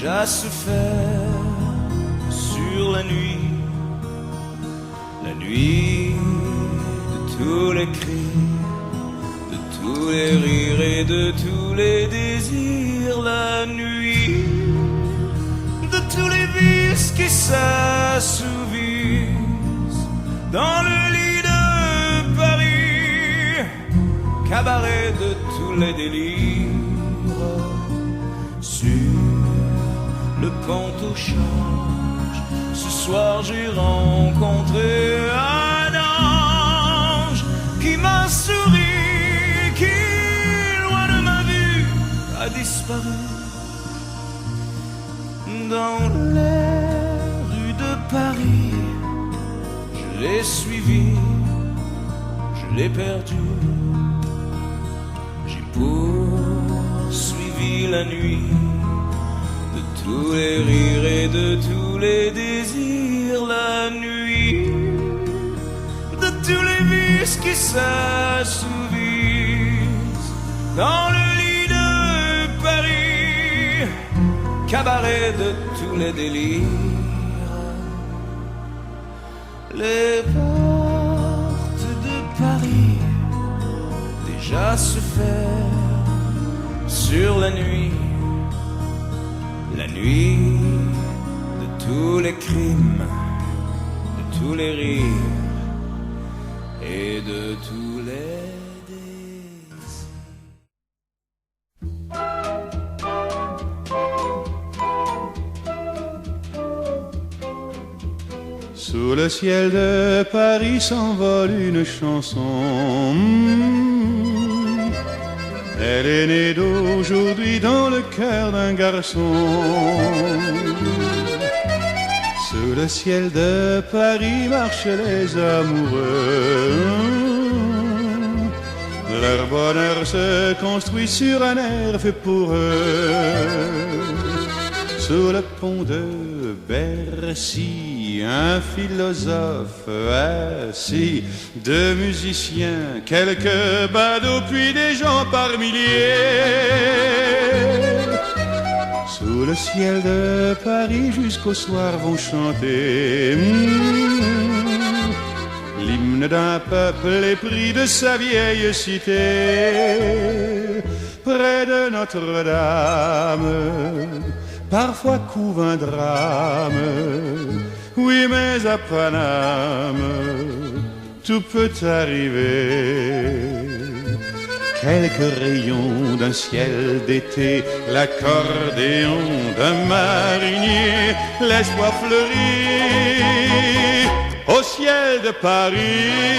déjà se faire sur la nuit de tous les cris, de tous les rires et de tous les désirs, la nuit de tous les vices qui s'assouvissent dans le lit de Paris, cabaret de tous les délires, sur le pont au change. Ce soir j'ai rencontré un ange qui m'a souri, qui loin de ma vue a disparu. Dans les rues de Paris, je l'ai suivi, je l'ai perdu. J'ai poursuivi la nuit de tous les rires et de tous les désirs, la nuit de tous les vices qui s'assouvissent dans le lit de Paris, cabaret de tous les délires. Les portes de Paris déjà se ferment sur la nuit de tous les crimes, de tous les rires et de tous les désirs. Sous le ciel de Paris s'envole une chanson. Elle est née d'aujourd'hui dans le cœur d'un garçon. Sous le ciel de Paris marchent les amoureux. Leur bonheur se construit sur un air fait pour eux. Sous le pont de Bercy, un philosophe assis, deux musiciens, quelques badauds, puis des gens par milliers. Sous le ciel de Paris jusqu'au soir vont chanter l'hymne d'un peuple épris de sa vieille cité. Près de Notre-Dame, parfois couve un drame. Oui, mais à Paname, tout peut arriver. Quelques rayons d'un ciel d'été, l'accordéon d'un marinier, l'espoir fleurit au ciel de Paris.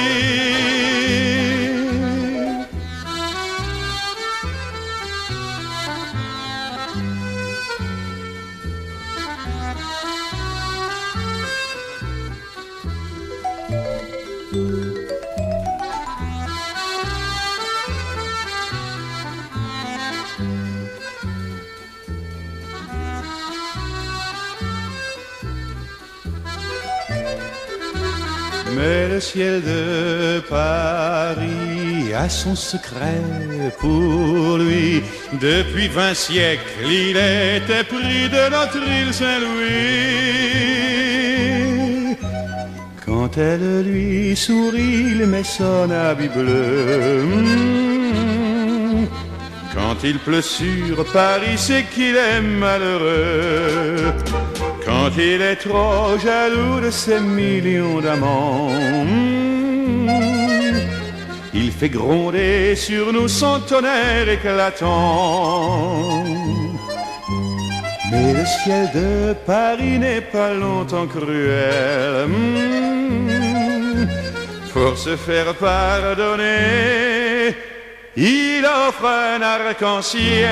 Mais le ciel de Paris a son secret pour lui. Depuis 20 siècles, il était pris de notre île Saint-Louis. Quand elle lui sourit, il met son habit bleu. Quand il pleut sur Paris, c'est qu'il est malheureux. Quand il est trop jaloux de ses millions d'amants, il fait gronder sur nous son tonnerre éclatant. Mais le ciel de Paris n'est pas longtemps cruel. Pour se faire pardonner, il offre un arc-en-ciel.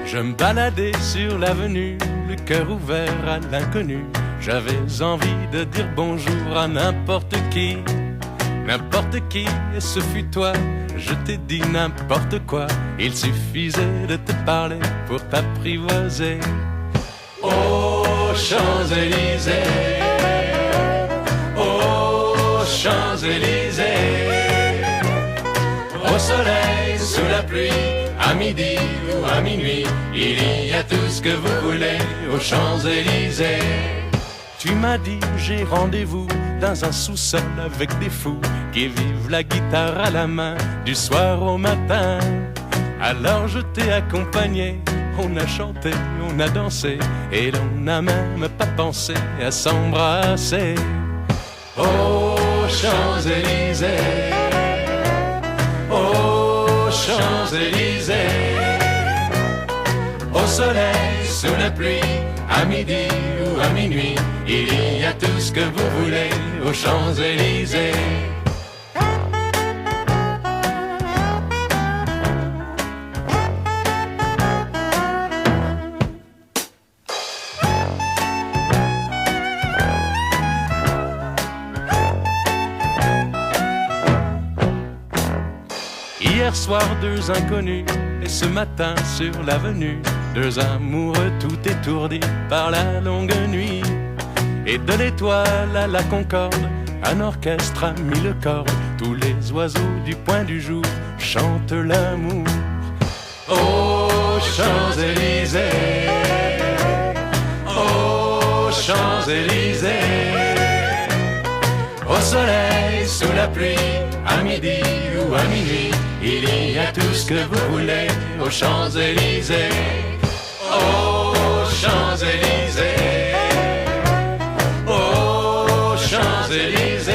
Je me baladais sur l'avenue, le cœur ouvert à l'inconnu. J'avais envie de dire bonjour à n'importe qui, et ce fut toi. je t'ai dit n'importe quoi. Il suffisait de te parler pour t'apprivoiser. Aux Champs-Élysées, aux Champs-Élysées, au soleil, sous la pluie, à midi ou à minuit, il y a tout ce que vous voulez aux Champs-Élysées. Tu m'as dit j'ai rendez-vous dans un sous-sol avec des fous qui vivent la guitare à la main du soir au matin. Alors je t'ai accompagné, on a chanté, on a dansé et l'on n'a même pas pensé à s'embrasser. Aux Champs-Élysées, aux Champs-Élysées, au soleil, sous la pluie, à midi ou à minuit, il y a tout ce que vous voulez aux Champs-Élysées. Hier soir, deux inconnus, et ce matin sur l'avenue, deux amoureux tout étourdis par la longue nuit. Et de l'étoile à la Concorde, un orchestre a mis le corps. Tous les oiseaux du point du jour chantent l'amour. Aux Champs-Élysées, aux Champs-Élysées, au soleil, sous la pluie, à midi ou à minuit, il y a tout ce que vous voulez aux Champs-Élysées. Aux Champs-Élysées, aux Champs-Élysées,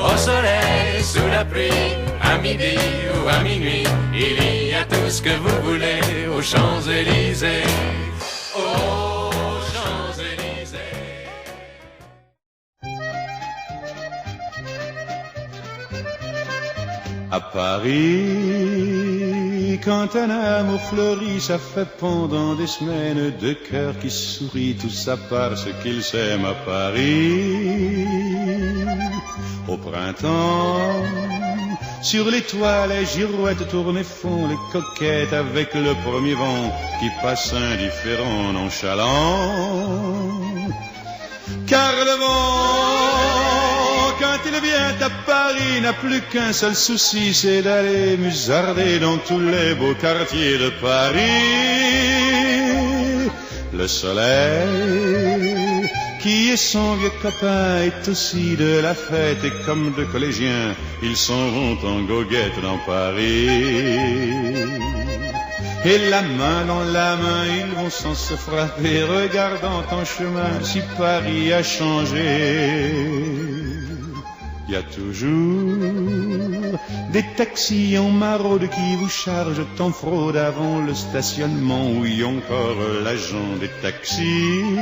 au soleil, sous la pluie, à midi ou à minuit, il y a tout ce que vous voulez aux Champs-Élysées. Aux Champs-Élysées. À Paris, quand un amour fleurit, ça fait pendant des semaines deux cœurs qui sourient, tout ça parce qu'ils s'aiment à Paris. Au printemps, sur les toits, les girouettes tournent et font les coquettes avec le premier vent qui passe indifférent, nonchalant. Car le vent, quand il vient à Paris, n'a plus qu'un seul souci, c'est d'aller musarder dans tous les beaux quartiers de Paris. Le soleil, qui est son vieux copain, est aussi de la fête, et comme deux collégiens, ils s'en vont en goguette dans Paris. Et la main dans la main, ils vont sans se frapper, regardant en chemin si Paris a changé. Il y a toujours des taxis en maraude qui vous chargent en fraude avant le stationnement, où il y a encore l'agent des taxis.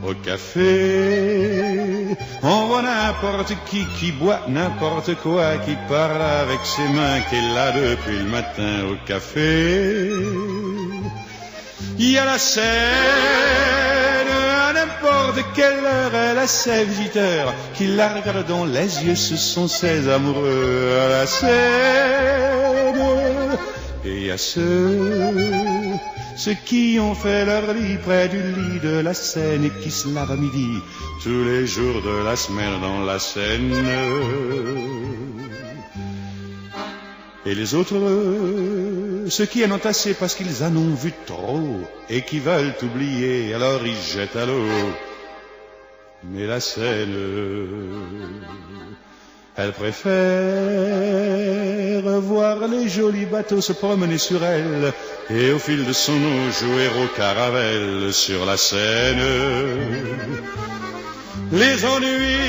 Au café, on voit n'importe qui boit n'importe quoi, qui parle avec ses mains, qui est là depuis le matin au café. Il y a la Seine, à n'importe quelle heure, elle a ses visiteurs qui la regardent dans les yeux, ce sont ses amoureux à la Seine. Et il y a ceux qui ont fait leur lit près du lit de la Seine et qui se lavent à midi tous les jours de la semaine dans la Seine. Et les autres, ceux qui en ont assez parce qu'ils en ont vu trop et qui veulent oublier, alors ils jettent à l'eau. Mais la Seine, elle préfère voir les jolis bateaux se promener sur elle et au fil de son eau jouer au caravelle sur la Seine. Les ennuis,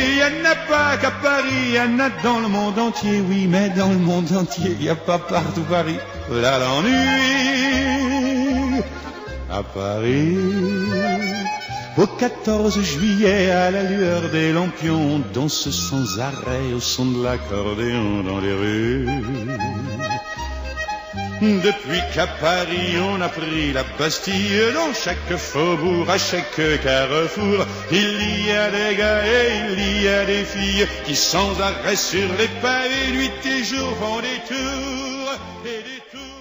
il n'y en a pas qu'à Paris, il y en a dans le monde entier, oui, mais dans le monde entier, il n'y a pas partout Paris. Là l'ennui, à Paris. Au 14 juillet, à la lueur des lampions, on danse sans arrêt au son de l'accordéon dans les rues. Depuis qu'à Paris on a pris la Bastille, dans chaque faubourg, à chaque carrefour, il y a des gars et il y a des filles qui sans arrêt sur les pavés, nuit et jour font des tours et des tours.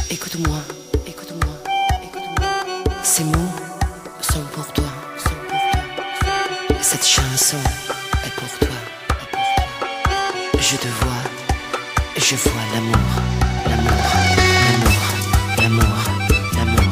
Écoute-moi, écoute-moi, écoute-moi. Ces mots sont pour toi, sont pour toi. Cette chanson est pour toi, est pour toi. Je te vois, je vois l'amour, l'amour, l'amour, l'amour, l'amour.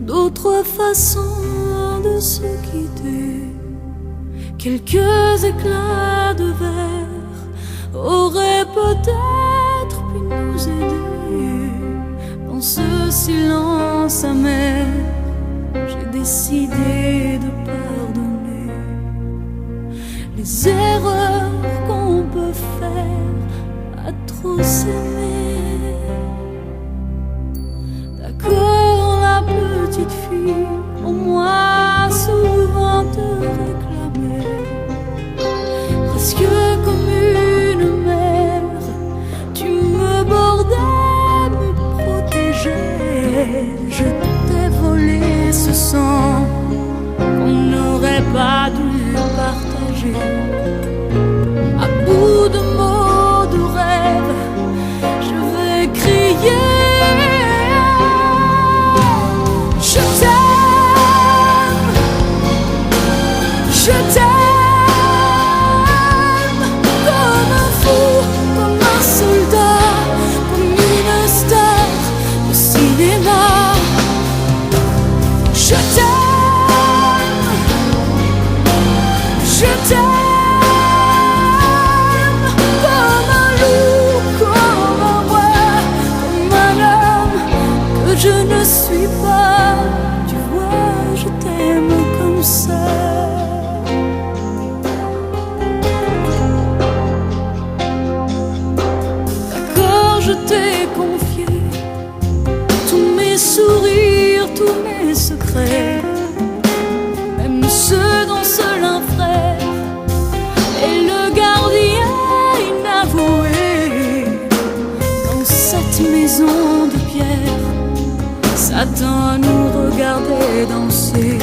d'autres façons de se quitter. Quelques éclats de verre auraient peut-être pu nous aider. Dans ce silence amer, j'ai décidé de pardonner les erreurs qu'on peut faire à trop s'aimer. D'accord, la petite fille, pour moi souvent te réclamait, presque comme une mère, tu me bordais, me protégeais. Je t'ai volé ce sang qu'on n'aurait pas dû partager. À bout de mots, de rêves, je vais crier. Je t'aime, je t'aime, comme un fou, comme un soldat, comme une star au cinéma. Je t'aime, je t'aime, comme un loup, comme un roi, comme un homme que je ne suis pas. Tu vois, je t'aime comme ça. D'accord, je t'ai confié tous mes sourires, tous mes secrets, même ceux d'un seul un frère et le gardien inavoué. Dans cette maison de pierre, Satan nous regardait danser.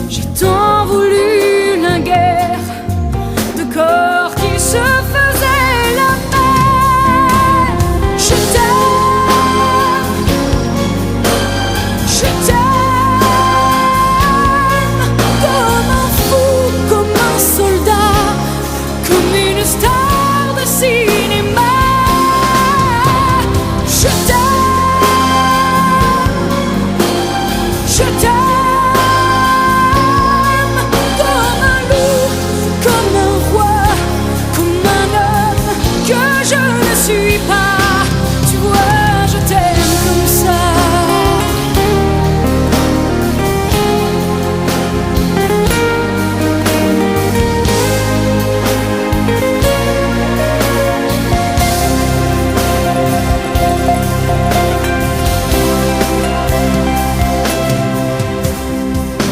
J'ai tant voulu la guerre de corps qui se faisaient la paix. Je t'aime, je t'aime, comme un fou, comme un soldat, comme une star de cinéma. Je t'aime, je t'aime, comme un loup, comme un roi, comme un homme que je ne suis pas. Tu vois, je t'aime comme ça.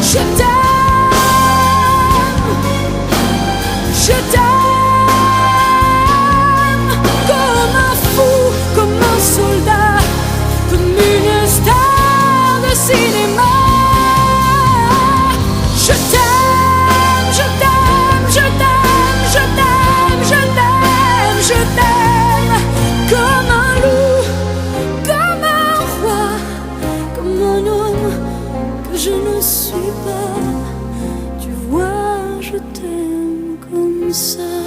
Je t'aime, je t'aime, comme un fou, comme un soldat, comme une star de cinéma. Je t'aime, je t'aime, je t'aime, je t'aime, je t'aime, je t'aime, comme un loup, comme un roi, comme un homme que je ne suis pas. Tu vois, je t'aime comme ça.